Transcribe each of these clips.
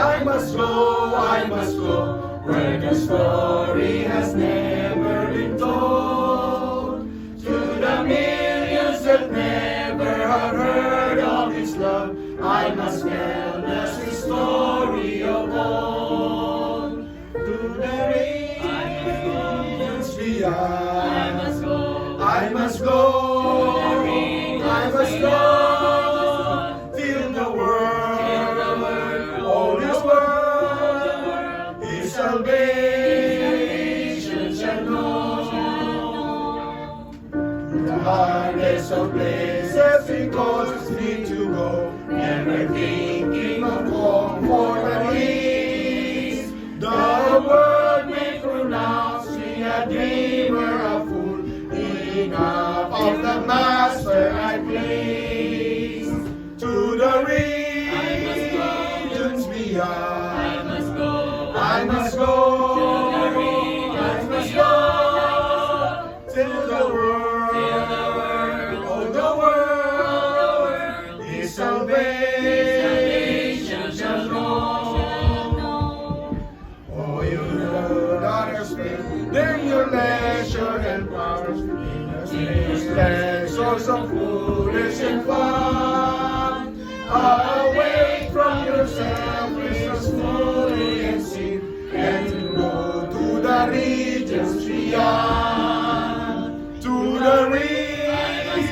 I must go, where the story has never been told. To the millions that never have heard of His love, I must tell the sweet story of old. To the regions beyond, I must go, I must go, I must go. Till the world, all this world, His salvation shall know. The hardest of places He causes me to go, never thinking of comfort and ease. The world may pronounce me a dreamer, a fool, enough of the Master I please. To the regions beyond, I must go, I must go, I must go, till the world, oh the world, His salvation shall know. Oh, you daughters, then your leisure and powers, innocent pleasures of foolish and fun. Away from yourself, precious folly and sin, and go to the regions beyond. To the regions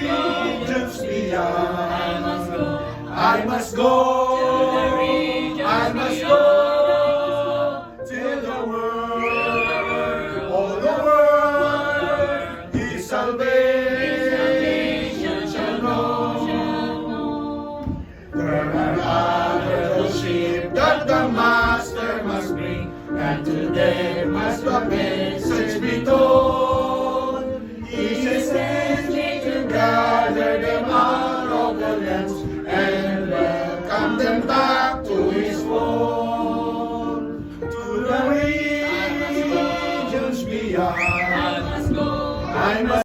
beyond, I must go, I must go, till the world, all the world, His salvation shall know. There are other sheep that the Master must bring, and to them must the message be told.